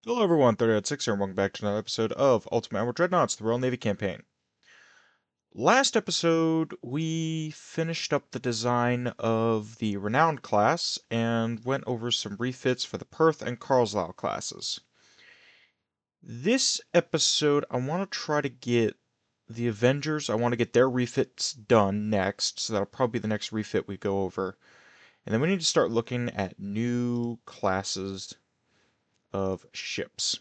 Hello everyone, 30.6 here, and welcome back to another episode of Admiral Dreadnoughts, the Royal Navy campaign. Last episode, we finished up the design of the Renowned class and went over some refits for the Perth and Carlslau classes. This episode, I want to try to get the Avengers, I want to get their refits done next, so that'll probably be the next refit we go over. And then we need to start looking at new classes of ships.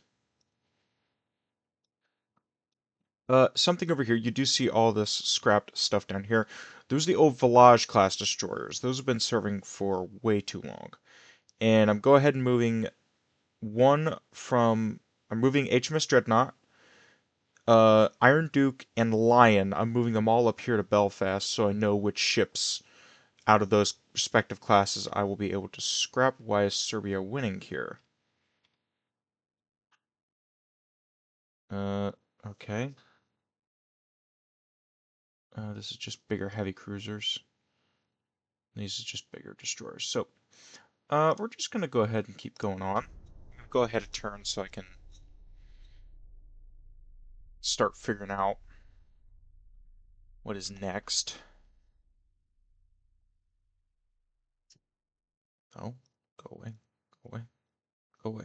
Something over here. You do see all this scrapped stuff down here. Those are the old Village class destroyers. Those have been serving for way too long. And I'm go ahead and moving one from. I'm moving HMS Dreadnought, Iron Duke, and Lion. I'm moving them all up here to Belfast so I know which ships out of those respective classes I will be able to scrap. Why is Serbia winning here? Uh, okay. This is just bigger heavy cruisers. These are just bigger destroyers. So, we're just going to go ahead and keep going on. Go ahead a turn so I can start figuring out what is next. Oh, go away, go away, go away.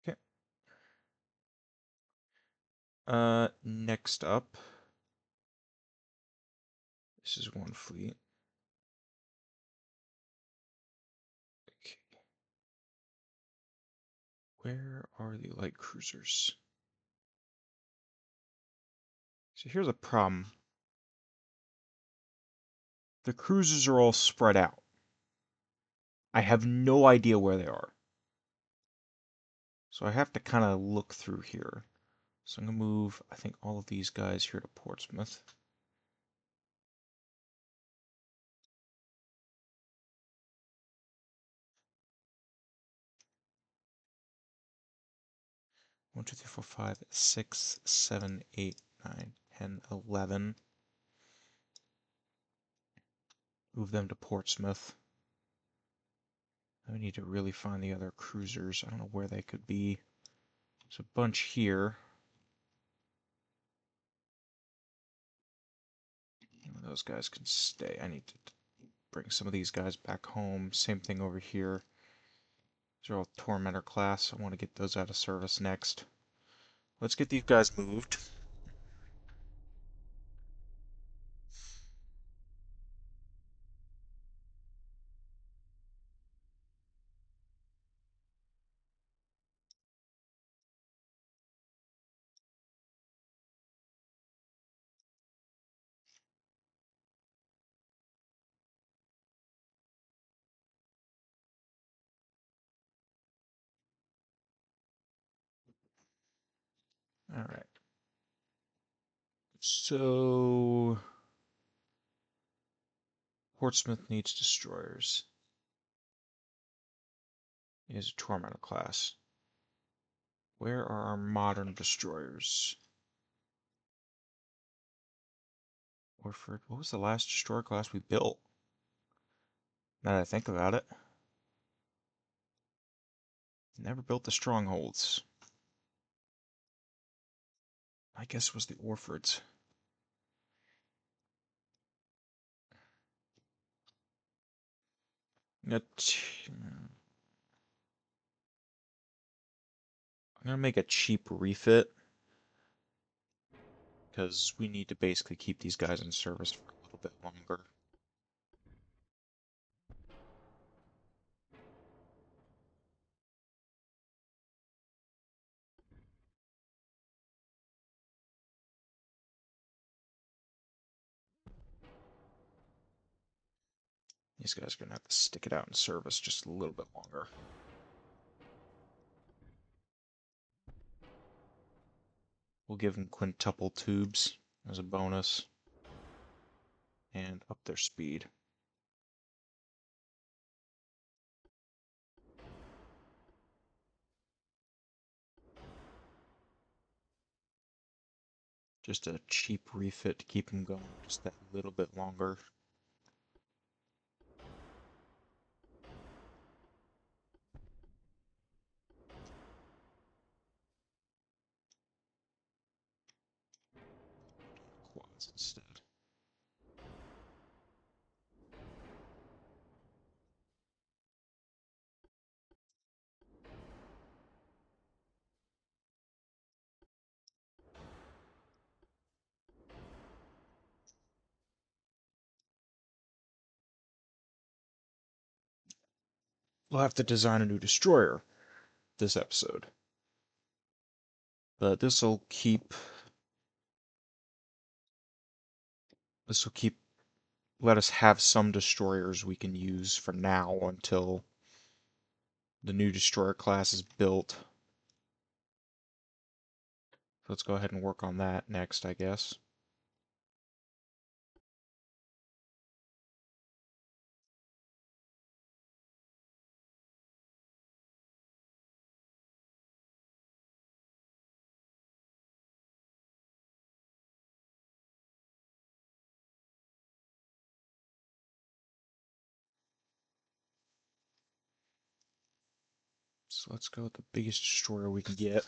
Okay. Next up, this is one fleet. Okay. Where are the light cruisers? So here's a problem. The cruisers are all spread out. I have no idea where they are. So I have to kind of look through here. So I'm going to move, I think, all of these guys here to Portsmouth. One, two, three, four, five, 6, 7, 8, 9, 10, 11. Move them to Portsmouth. I need to really find the other cruisers. I don't know where they could be. There's a bunch here. Those guys can stay. I need to bring some of these guys back home. Same thing over here. These are all Tormentor class. I want to get those out of service next. Let's get these guys moved. Alright. So... Portsmouth needs destroyers. It is a Tormentor class. Where are our modern destroyers? Orford. What was the last destroyer class we built? Now that I think about it. Never built the strongholds. I guess it was the Orfords. I'm gonna make a cheap refit because we need to basically keep these guys in service for a little bit longer. These guys are gonna have to stick it out in service just a little bit longer. We'll give them quintuple tubes as a bonus and up their speed. Just a cheap refit to keep them going just that little bit longer. we'll have to design a new destroyer this episode. But this will keep let us have some destroyers we can use for now until the new destroyer class is built. So let's go ahead and work on that next, I guess. So let's go with the biggest destroyer we can get.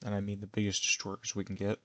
And I mean the biggest destroyers we can get.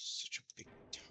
Such a big tower.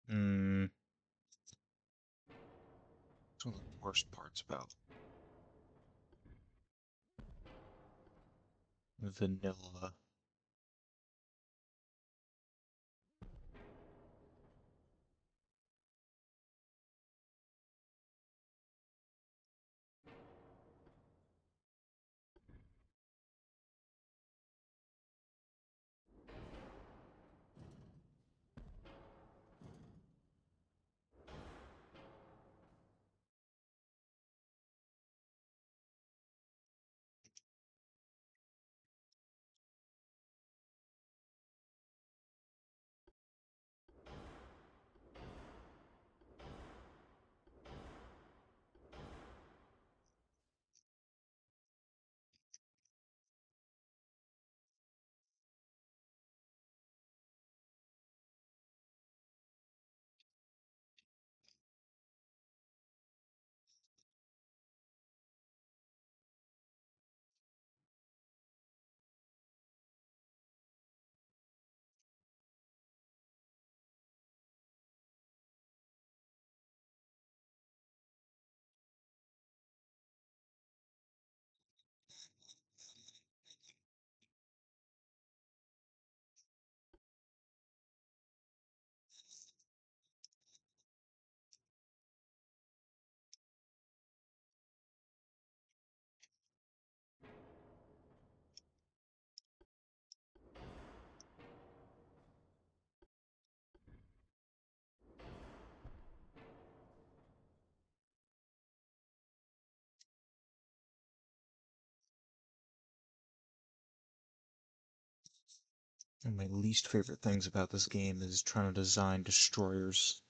Hmm. That's one of the worst parts about vanilla. One of my least favorite things about this game is trying to design destroyers.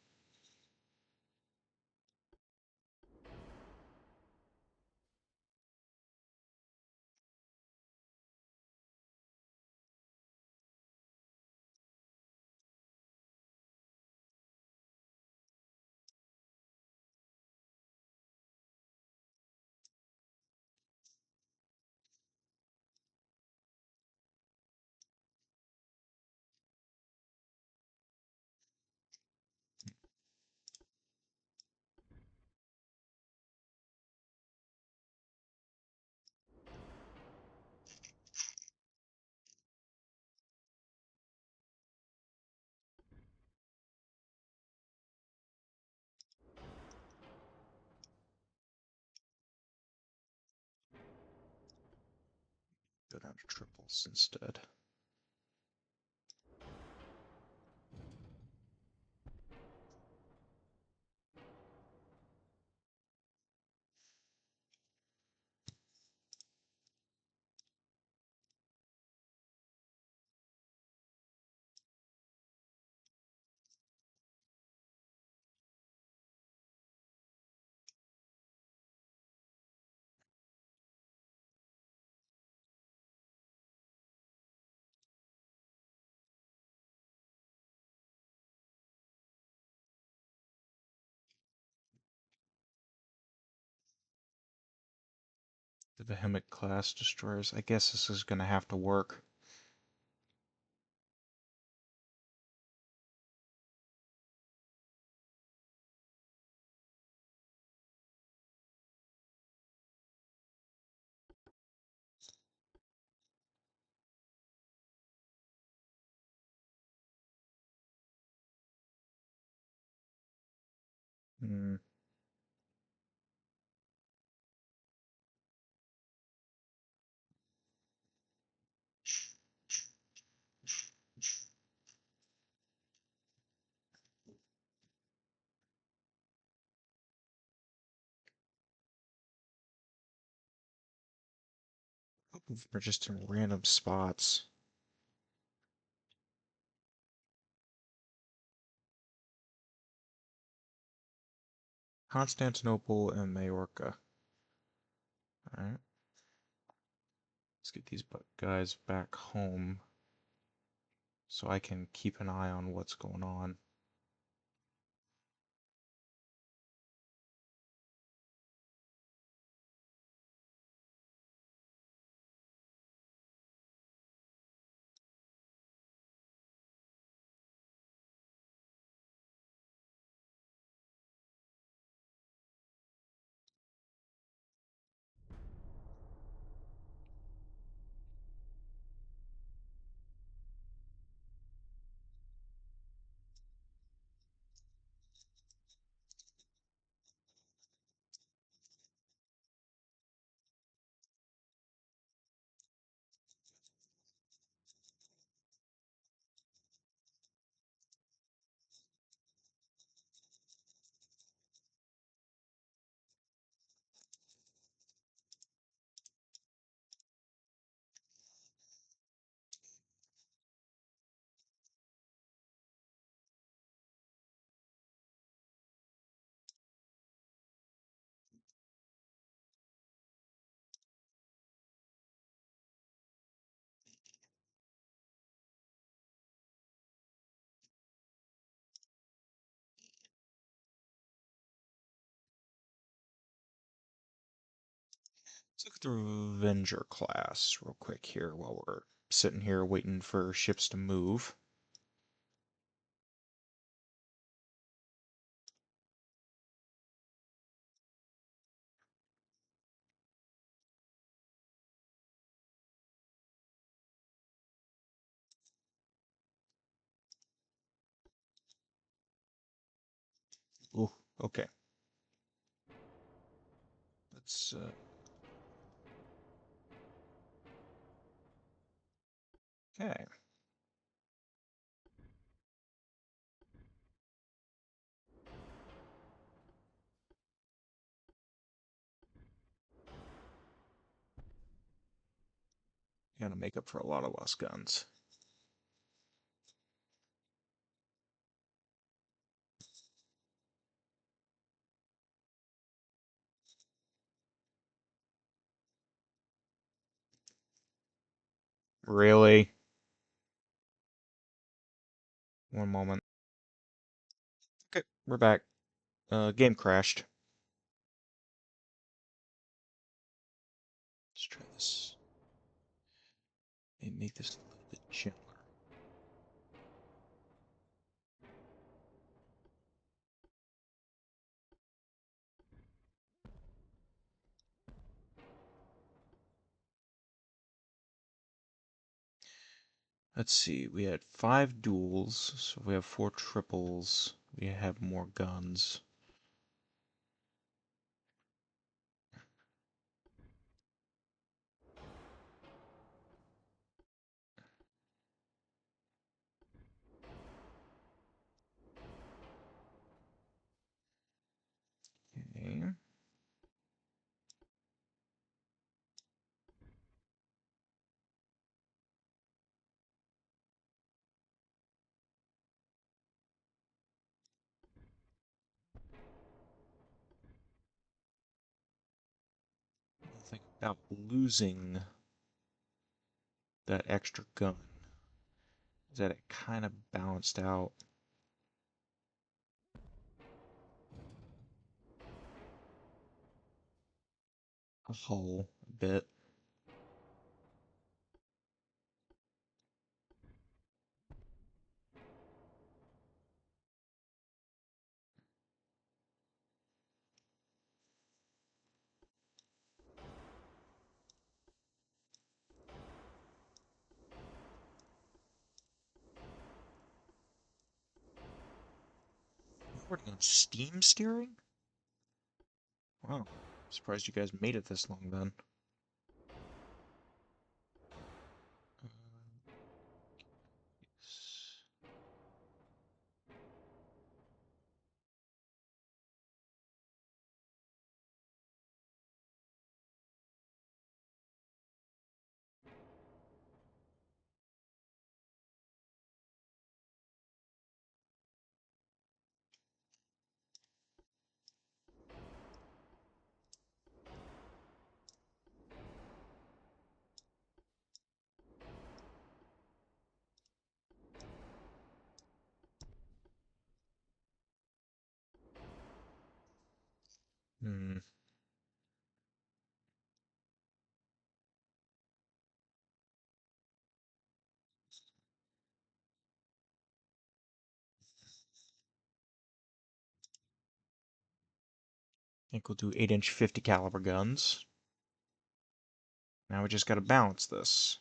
Go down to triples instead. The Behemoth class destroyers. I guess this is going to have to work. Hmm. We're just in random spots. Constantinople and Majorca. Alright. Let's get these guys back home so I can keep an eye on what's going on. Let's look at the Revenger class real quick here while we're sitting here waiting for ships to move. Ooh, okay. Let's okay. Gotta make up for a lot of lost guns. Really? One moment. Okay, we're back. Game crashed. Let's try this. Maybe make this a little bit gentler. Let's see, we had 5 duels, so we have 4 triples. We have more guns. Okay. The thing about losing that extra gun is that it kind of balanced out a hull a bit. We're working on steam steering? Wow, surprised you guys made it this long then. Yes. Hmm. I think we'll do 8-inch 50 caliber guns. Now we just gotta balance this.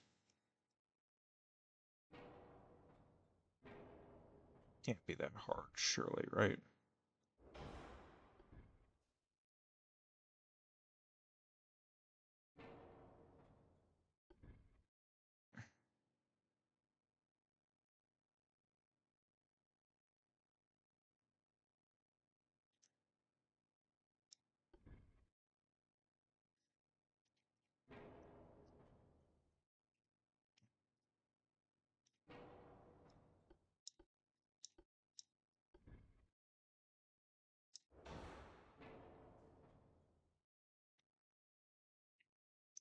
Can't be that hard, surely, right?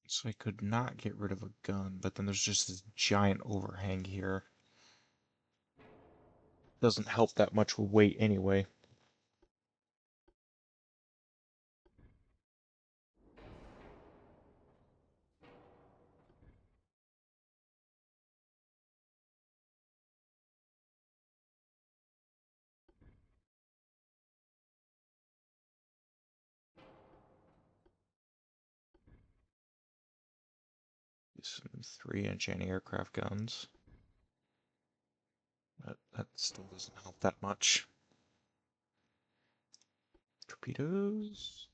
So I could not get rid of a gun, but then there's just this giant overhang here. Doesn't help that much with weight anyway. Some 3-inch anti-aircraft guns. But that still doesn't help that much. Torpedoes?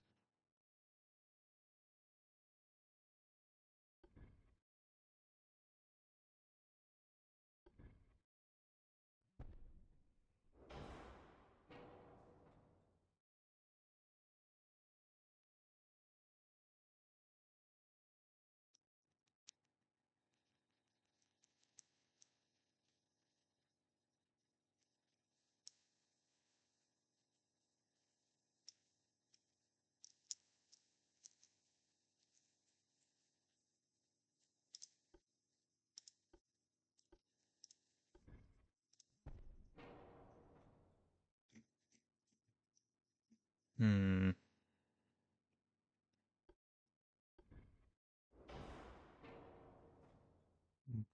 Hmm.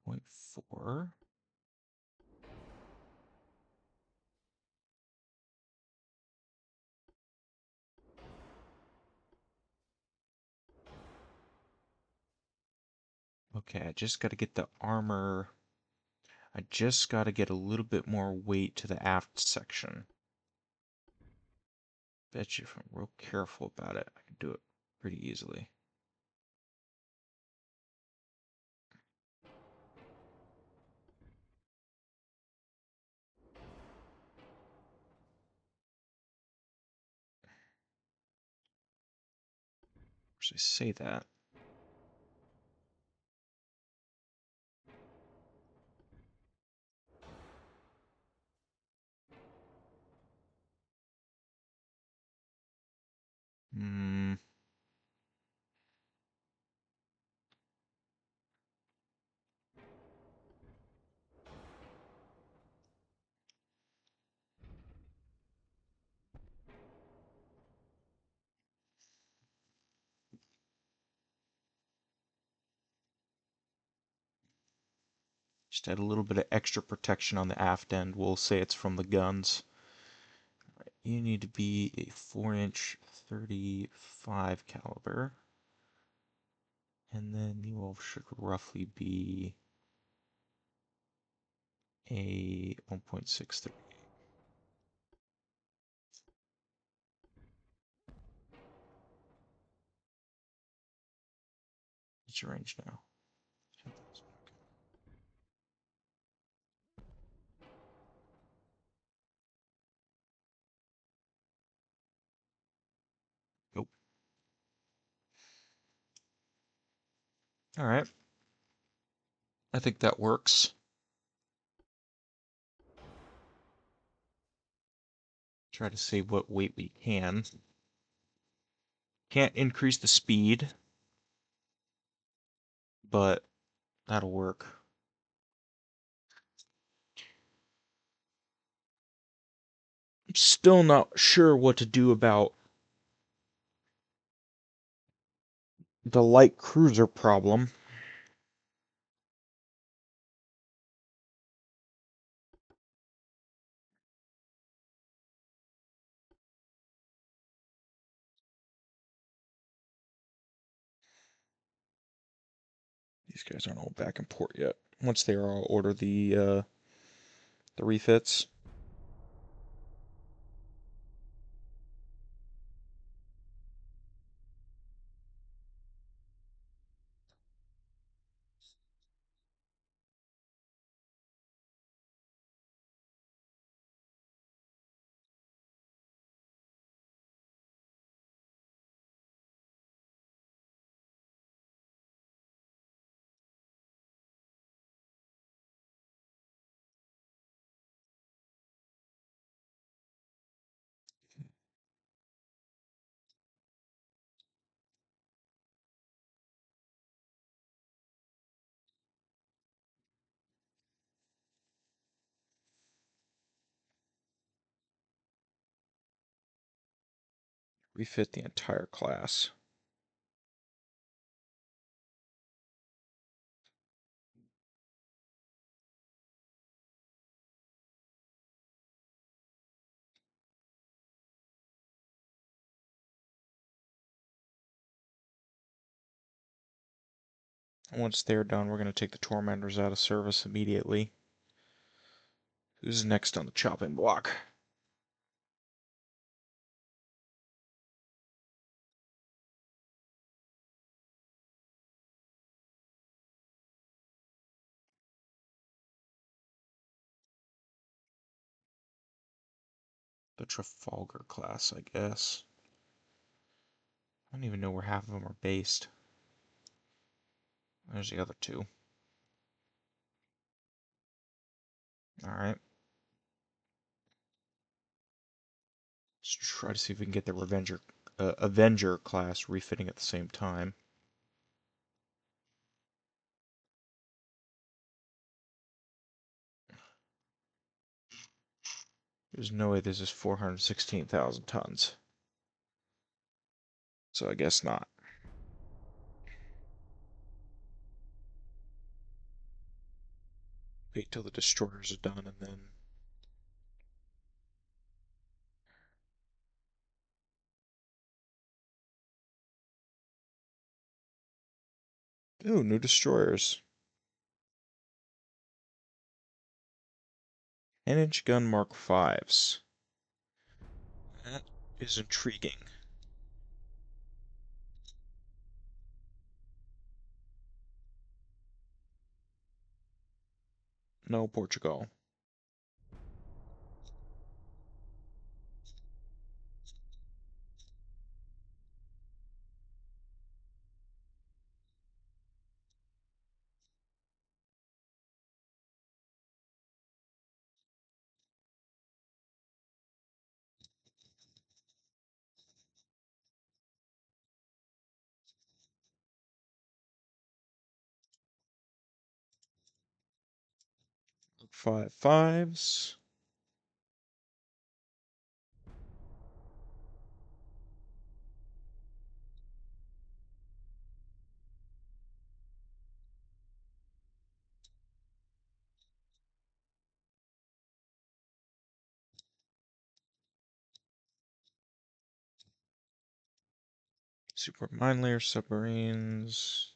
1.4. Okay, I just got to get the armor. I just got to get a little bit more weight to the aft section. Bet you if I'm real careful about it, I can do it pretty easily. Of course, I say that. Hmm. Just add a little bit of extra protection on the aft end. We'll say it's from the guns. You need to be a 4-inch 35 caliber. And then you all should roughly be a 1.63. What's your range now? 10,000. Nope. All right. I think that works. Try to save what weight we can. Can't increase the speed, but that'll work. I'm still not sure what to do about the light cruiser problem. These guys aren't all back in port yet. Once they are, I'll order the refits. Refit the entire class. Once they're done, we're going to take the tormentors out of service immediately. Who's next on the chopping block? The Trafalgar class, I guess. I don't even know where half of them are based. There's the other two. Alright. Let's try to see if we can get the Avenger class refitting at the same time. There's no way this is 416,000 tons. So I guess not. Wait till the destroyers are done and then... Ooh, new destroyers. 10-inch gun Mark Fives. That is intriguing. No, Portugal. Five fives. Super mine layer submarines.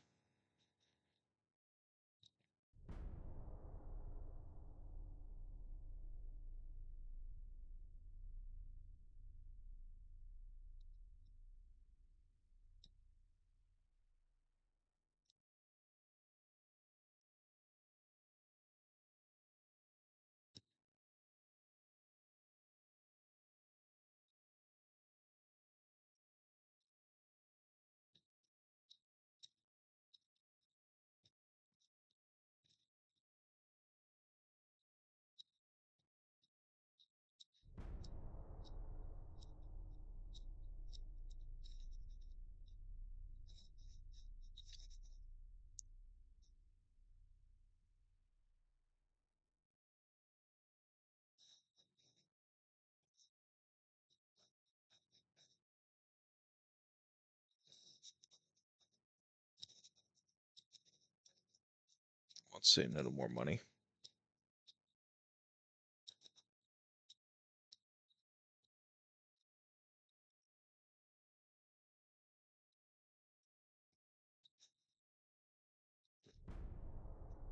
Let's save a little more money.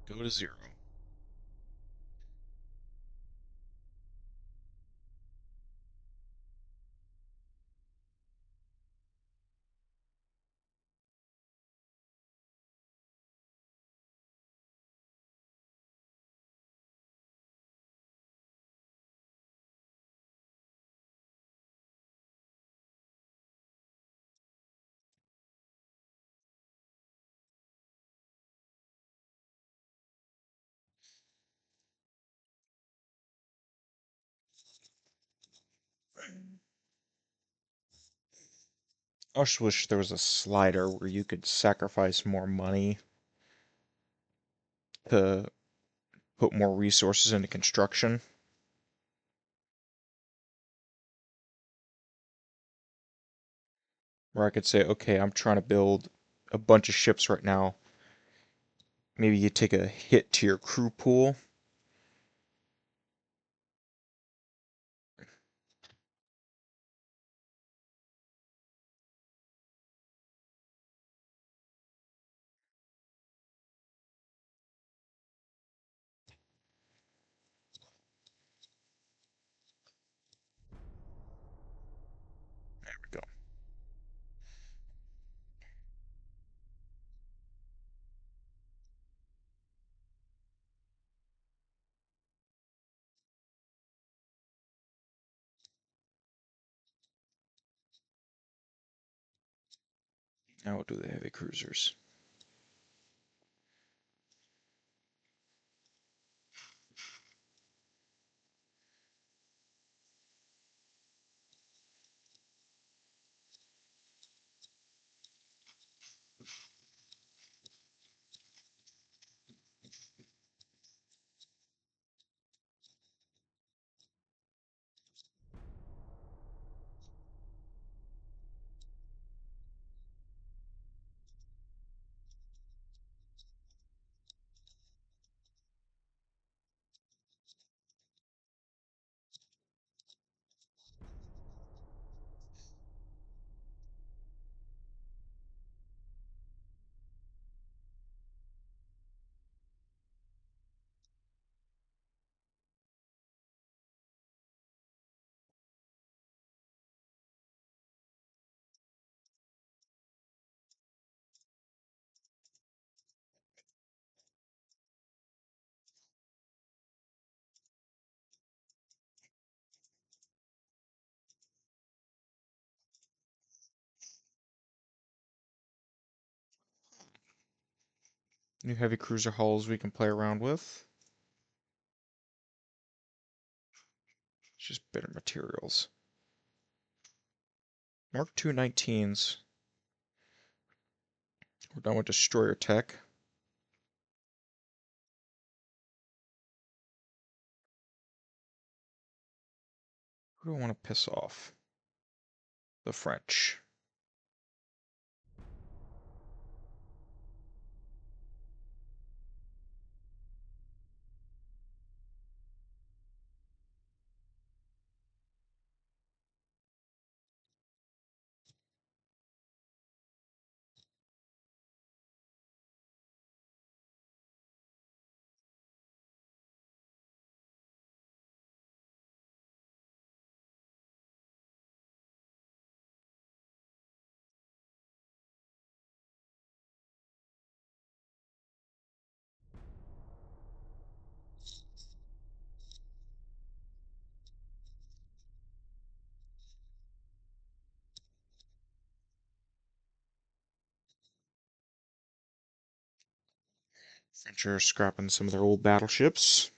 Go to 0. I just wish there was a slider where you could sacrifice more money to put more resources into construction. Where I could say, okay, I'm trying to build a bunch of ships right now. Maybe you take a hit to your crew pool. There we go. Now we'll do the heavy cruisers. New heavy cruiser hulls we can play around with. It's just better materials. Mark II 19s. We're done with destroyer tech. Who do I want to piss off? The French. French are scrapping some of their old battleships.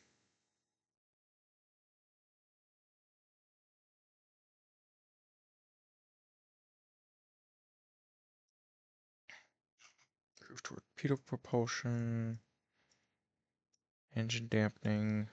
Groove torpedo propulsion. Engine dampening.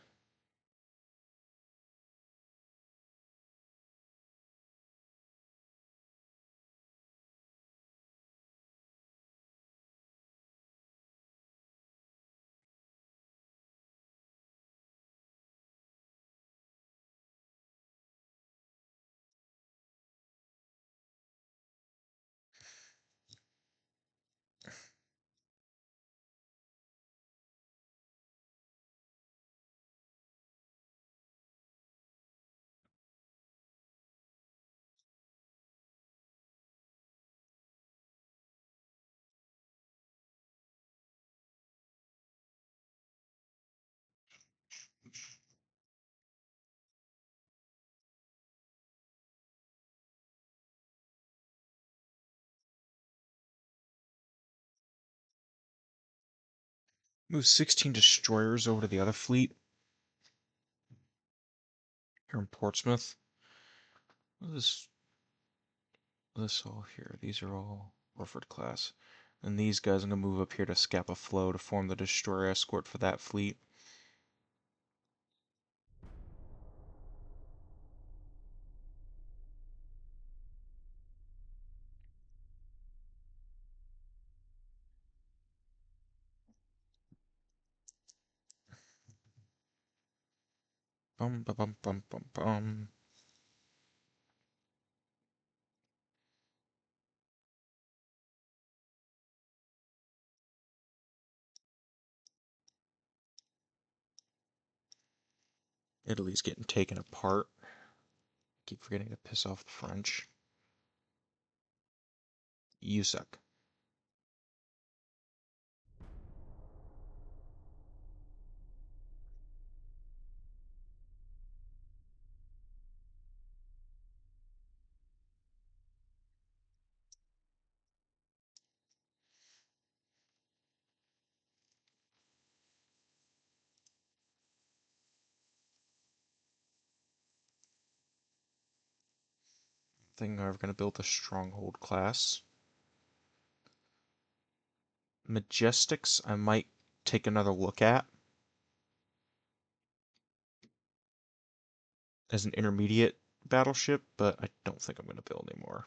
Move 16 destroyers over to the other fleet. Here in Portsmouth. What is this all here? These are all Warford class. And these guys, I'm going to move up here to Scapa Flow to form the destroyer escort for that fleet. Bum, bum, bum, bum, bum, bum. Italy's getting taken apart. Keep forgetting to piss off the French. You suck. I think I'm going to build a stronghold class. Majestics, I might take another look at as an intermediate battleship, but I don't think I'm going to build anymore.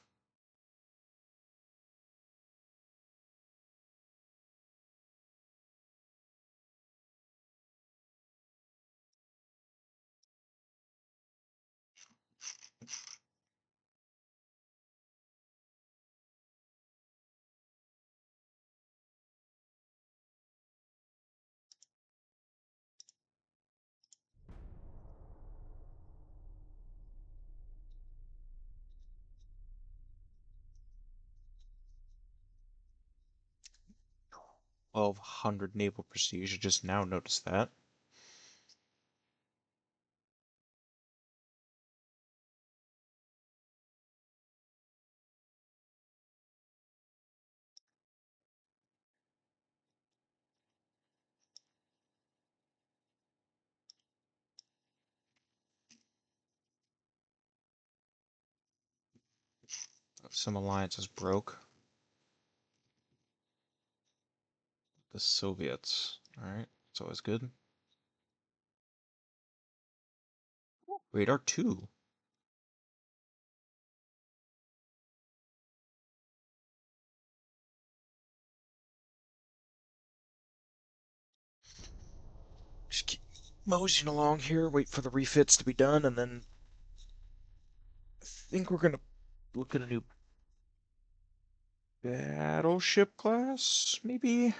$1,200 naval prestige. I just now noticed that. Some alliances broke. The Soviets. Alright, it's always good. Radar 2. Just keep moseying along here, wait for the refits to be done, and then I think we're gonna look at a new battleship class, maybe?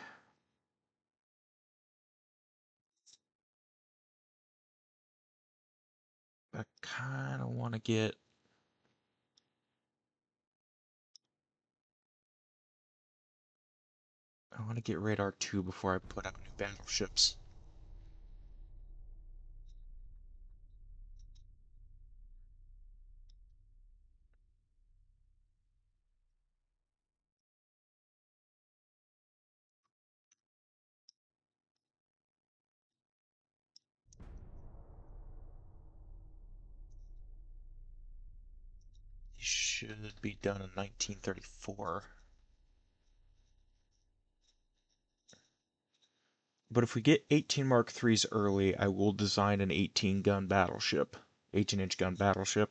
I kind of want to get... I want to get Radar 2 before I put out new battleships. These should be done in 1934. But if we get 18 Mark IIIs early, I will design an 18-gun battleship. 18-inch gun battleship.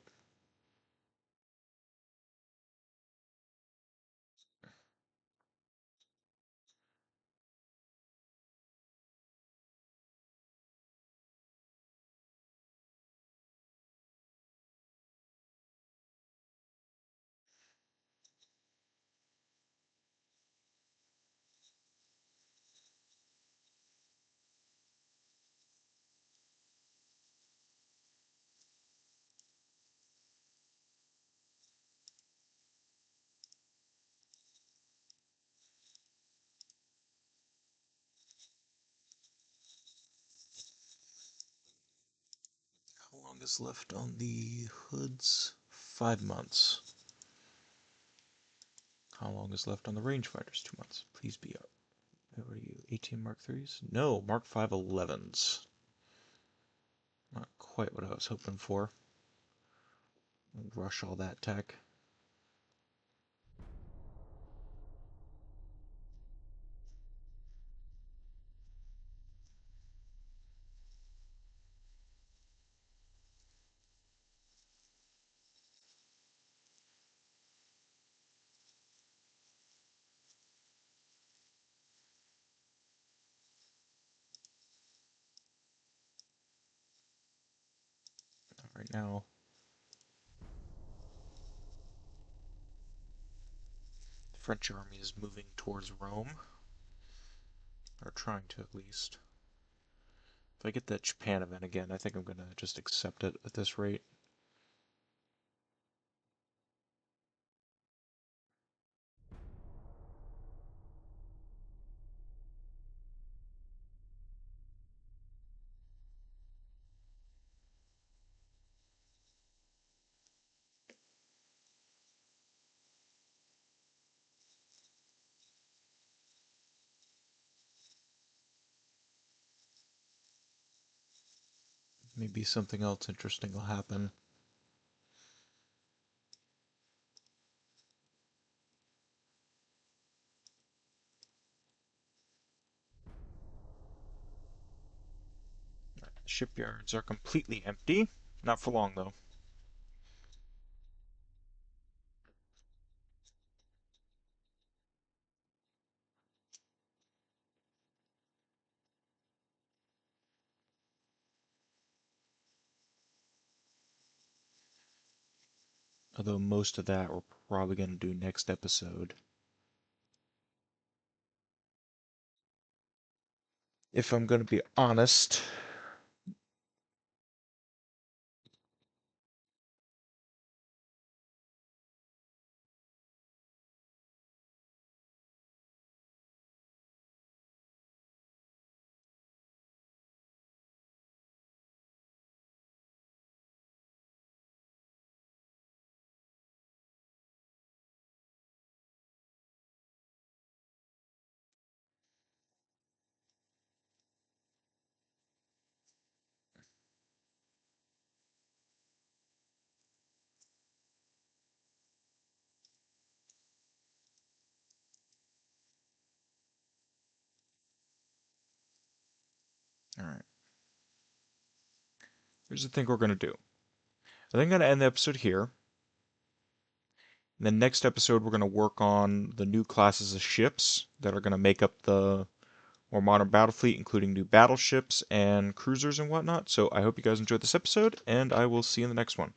How long is left on the hoods? 5 months. How long is left on the rangefinders? 2 months. Please be up. What are you? 18 Mark IIIs? No, Mark V 11s. Not quite what I was hoping for. Rush all that tech. Right now, the French army is moving towards Rome. Or trying to, at least. If I get that Japan event again, I think I'm gonna just accept it at this rate. Maybe something else interesting will happen. The shipyards are completely empty. Not for long, though. Although most of that we're probably going to do next episode. If I'm going to be honest, here's the thing we're going to do. I think I'm going to end the episode here. In the next episode, we're going to work on the new classes of ships that are going to make up the more modern battle fleet, including new battleships and cruisers and whatnot. So I hope you guys enjoyed this episode, and I will see you in the next one.